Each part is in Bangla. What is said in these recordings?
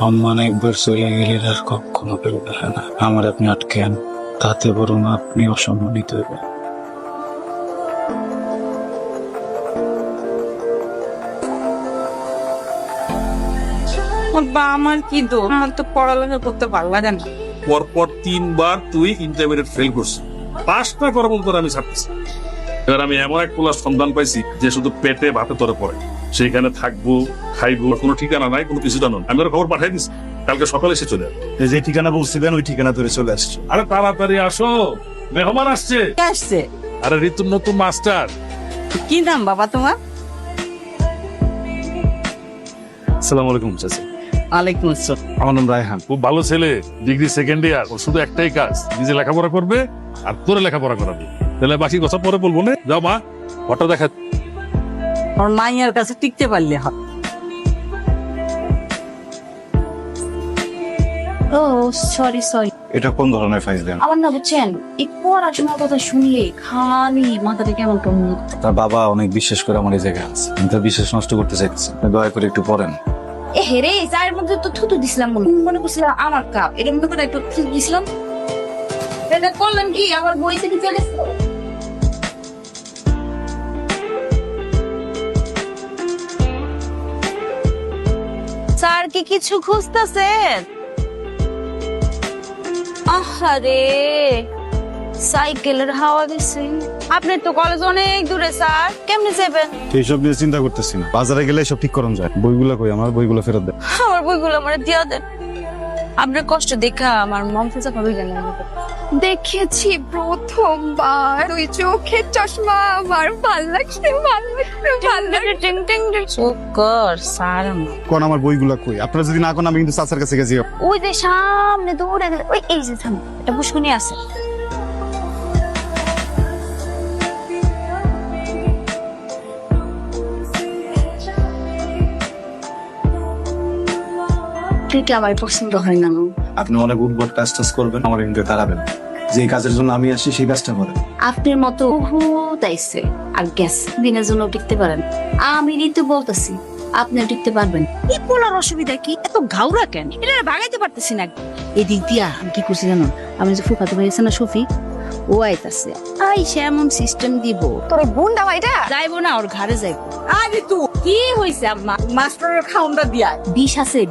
সম্মান একবার চলে গেলে আর কখনো ফেরত আসে না। আমার আপনি আটকেন, তাতে বরং আপনি অসম্মানিত হইবেন। বা আমার কি দোষ? আমার তো পড়ালেখা করতে ভালো লাগে না। পরপর 3 বার তুই ইন্টারমিডিয়েট ফেল করছিস, পাঁচটা করা বলতো আমি ছাড়তেছি। এবার আমি এমন এক পোলার সন্ধান পাইছি যে শুধু পেটে ভাতে তরে পড়ে, সেইখানে থাকবো খাইবো, কোনো ঠিকানা নাই, কোনো কিছু জানো। আমি ওর খবর পাঠাই দিচ্ছি, কালকে সকালে এসে চলে আসবে। যে ঠিকানা বলছিলেন ওই ঠিকানা ধরে চলে আসছে। আরে তাড়াতাড়ি আসো, মেহমান আসছে। কে আসছে? আরে ঋতুর নতুন মাস্টার। কি নাম বাবা তোমার? আসসালামু আলাইকুম চাচা। ওয়ালাইকুম আসসালাম। আমার নাম রায়হান। খুব ভালো ছেলে, ডিগ্রি সেকেন্ড ইয়ার। ওর শুধু একটাই কাজ, নিজে লেখাপড়া করবে আর তোরে লেখাপড়া করাবে। তাহলে বাকি কথা পরে বলবো না। যাও মা, ফটো দেখা। আমার মাইয়ার কাছে টিকতে পারলে হয়। ও সরি সরি, এটা কোন ধরনের ফাইল দেন? আমার না বুঝছেন এই পড়াশোনার কথা শুনলে খালি মাথাটা কেমন কেমন করে। তার বাবা অনেক বিশ্বাস করে আমার এই জায়গায় আছে, আমি তার বিশ্বাস নষ্ট করতে চাইতেছি। আপনি দয়া করে একটু পড়েন। এ হেরে চায়ের মধ্যে তো থুতু দিছিলাম, মনে করছিলাম আমার কাপ, এটা মনে করে একটু থুতু দিছিলাম। এটা করলাম কি আমার বই থেকে চলে এসেছে। স্যার কি কিছু খুঁজতেছেন? আহারে সাইকেলের হাওয়া দিছে। আপনার তো কলেজ অনেক দূরে স্যার, কেমনে যাবেন? এইসব নিয়ে চিন্তা করতেছি না, বাজারে গেলে সব ঠিক করন যায়। বইগুলা কই? আমার বইগুলো ফেরত দেন। আমার বইগুলো আমার দিয়া দেন। আপনার কষ্ট দেখা আমার মন থেকে ভাবে গেল। দেখেছি প্রথমবার তুই চোখের চশমা, আমার ভাল লাগছে ভাল লাগছে ভাল লাগছে। টিং টিং টিং সুকর স্যার আমার। কোন আমার বইগুলা কই? আপনারা যদি না কোন আমি কিন্তু চাচার কাছে গেছি। ওই যে সামনে দৌড়ে গেলে ওই এই যে সামনে এটা পুষ্কুনি আছে। ঠিক আমার পছন্দ হয় না। আপনি অনেক উদ্ভট কাজ টাজ করবেন, আমার কিন্তু তাড়াবেন। যে কাজের জন্য আমি আসি সেই কাজটা করেন। আপনার মতো বহুত আইছে আর গেছে, দিনের জন্য টিকতে পারেন। আমি ঋতু বলতেছি আপনিও টিকতে পারবেন। এই পোলার অসুবিধা কি? এত ঘাউরা কেন? এটা ভাগাইতে পারতেছি না। এদিক দিয়া আমি কি করছি জানো? আমি যে ফুফাতো ভাই আছে না শফিক, ও আইতাছে, আইসা এমন সিস্টেম দিব তোর গুন্ডা ভাইটা যাইবো না ওর ঘরে যাইবো। আরে তুই কি হইছে আম্মা? মাস্টারের খাউনটা দিয়া বিষ আছে,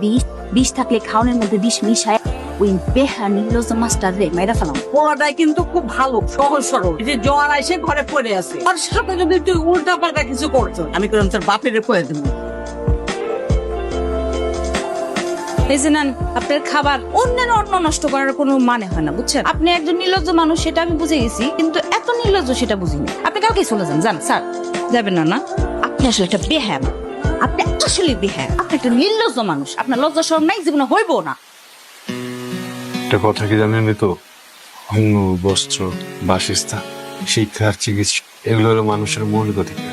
বিষ থাকলে খাওনের মধ্যে বিষ মিশায় ওই বেহা নির্লজ্জ মাস্টার রে মাইরা ফেলাম। পড়াটাই কিন্তু খুব ভালো, সহজ সরল। এই যে জ্বর আইসে ঘরে পড়ে আছে, আর সাথে যদি তুই উল্টা পাল্টা কিছু করছো, আমি করলাম তোর বাপের কয়ে দেবো। এই যে নেন আপনার খাবার। অন্যের অন্ন নষ্ট করার কোনো মানে হয় না, বুঝছেন? আপনি একজন নির্লজ্জ মানুষ সেটা আমি বুঝে গেছি, কিন্তু এত নির্লজ্জ সেটা বুঝিনি। আপনি কাউকে চলে যান, যান স্যার। যাবেন না না? আপনি আসলে একটা বেহ্যাম, আপনি আসলে বেহ্যাম, আপনি একটা নির্লজ্জ মানুষ। আপনার লজ্জা শরম নাই, জীবনে হইব না। একটা কথা কি জানেন তো, অন্ন, বস্ত্র, বাসস্থান, শিক্ষা আর চিকিৎসা এগুলো হলো মানুষের মৌলিক অধিকার।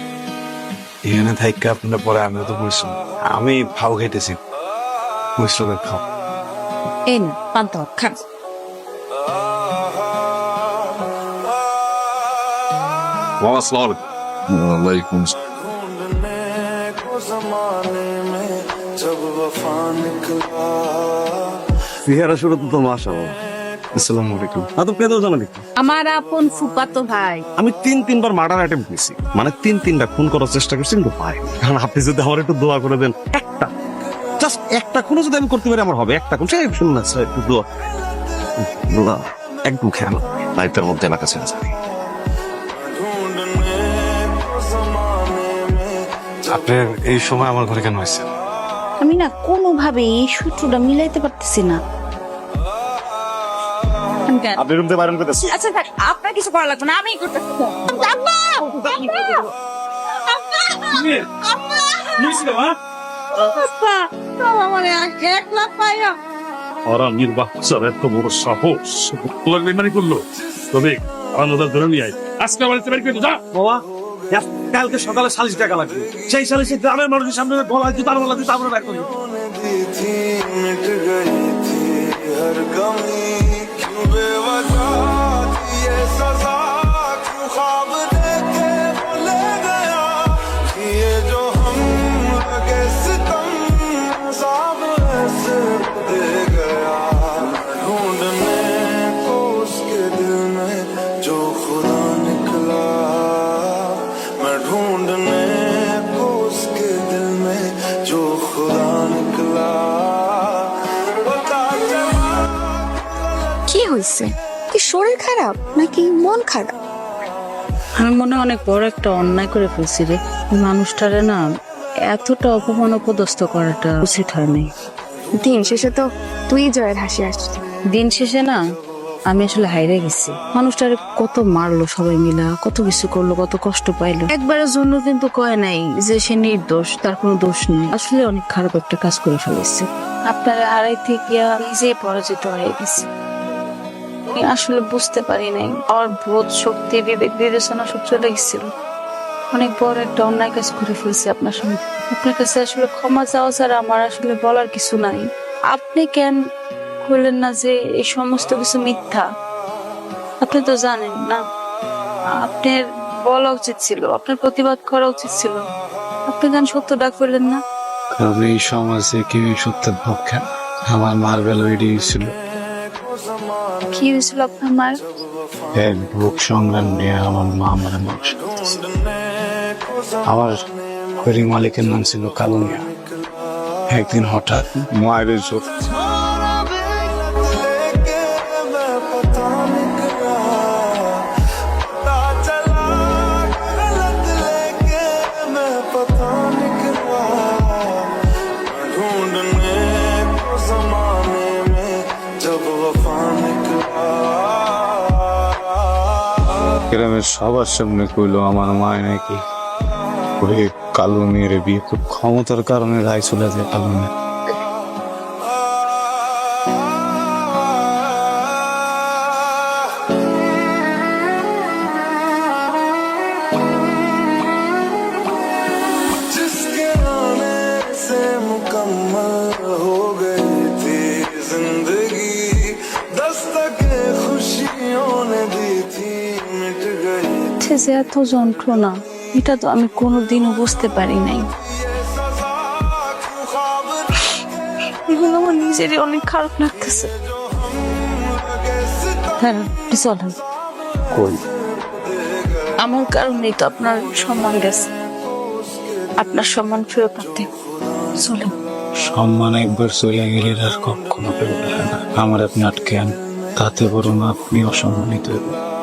এখানে থাইকা আপনার পরে আমিও তো বুঝলাম, আমি ভাও খাইতেছি, বুঝলো খাও। এই না পান্তা ভাত খান। ওয়ালাইকুম চেহারা শুরু তো মাশাআল্লাহ। আসসালামু আলাইকুম। আদব কেন জানা দেখি? আমার আপন ফুফাতো ভাই। আমি 3-3বার মার্ডার অ্যাটেম্প করেছি, মানে 3-3টা খুন করার চেষ্টা করছি, কিন্তু পাই। কারণ আপনি যদি আমার একটু দোয়া করে দেন, একটা জাস্ট একটা খুনও যদি আমি করতে পারি আমার হবে। একটা খুন, সেই শুনুন না স্যার, একটু দোয়া একদম খেয়াল লাইটের মধ্যে এলাকা ছেড়ে যাবে। আপনি এই সময় আমার ঘরে কেন হয়েছে? আমি না কোনোভাবে এই সূত্রটা মিলাইতে পারতেছি না। আপনি রুম থেকে বাইরন করতেছেন? আচ্ছা থাক, আপনার কিছু করা লাগবে না, আমিই করতেছি। ওরা নির্বাচন এত বড় সাহস বেমানি করলো, তবে আলাদা ধরে নিয়ে আয়। আজকে বাড়িতে বের করে যা বাবা, কালকে সকালে 40 টাকা লাগবে। সেই 40 গ্রামের মানুষের সামনে গলা জুতার গলা জুতা আমরা রাখবো। ये जो हम लगे सितम साब ऐसे হয়েছে? কি শরীর খারাপ নাকি মন খারাপ? আমি মনে হয় অনেক বড় একটা অন্যায় করে ফেলছি রে। এই মানুষটারে না এতটা অপমান অপদস্থ করাটা উচিত হয়নি। দিন শেষে তো তুই জয়ের হাসি আসছিস। দিন শেষে না আমি আসলে হাইরে গেছি। মানুষটারে কত মারলো সবাই মিলা, কত কিছু করলো, কত কষ্ট পাইলো। একবারের জন্য কিন্তু কয় নাই যে সে নির্দোষ, তার কোনো দোষ নেই। আসলে অনেক খারাপ একটা কাজ করে ফেলেছে। আপনারা হারাইতে গিয়া নিজে পরাজিত হয়ে গেছে। আমি আসলে বুঝতে পারি নাই, আমার বোধ শক্তি, বিবেক বিবেচনা সব চলে গেছিল। অনেক বড় একটা অন্যায় কাজ করে ফেলছি আপনার সঙ্গে। আপনার কাছে আসলে ক্ষমা চাওয়া ছাড়া আমার আসলে বলার কিছু নাই। আপনি কেন বললেন না যে এই সমস্ত কিছু মিথ্যা? আপনি তো জানেন না। আপনার বলা উচিত ছিল, আপনার প্রতিবাদ করা উচিত ছিল। আপনি কেন সত্য ডাক করলেন না? কারণ এই সমাজে কেউ সত্যের পক্ষে না। আমার মার বেলা এড়িয়ে ছিল কি হয়েছিল আপনার মায়ের? এক বুক সংগ্রাম নিয়ে আমার মা আমার মানুষ করতেছে। আমার খড়ি মালিকের নাম ছিল কালু মিয়া। একদিন হঠাৎ মায়ের চোখ গ্রামের সবার সামনে কইলো আমার মায় নাকি ওই কালো মেয়ের বিয়ে খুব ক্ষমতার কারণে রায় চলে যায় কালো মেয়ে। जिसके आने से मुकम्मल हो गई थी जिंदगी, दस्तक खुशियों ने दी थी मिट गई। যে এত যন্ত্রণা, এটা তো আমি কোনোদিনও বুঝতে পারি নাই। এগুলো আমার নিজেরই অনেক খারাপ লাগতেছে। হ্যাঁ, চলেন। কই আমার কারণেই তো আপনার সম্মান গেছে। আপনার সম্মান ফেরত আনতে চলেন। সম্মান একবার চলে গেলে আর কখনো ফেরত আসে না। আমার আপনি আটকে আন, তাতে বরং আপনি অসম্মানিত হবেন।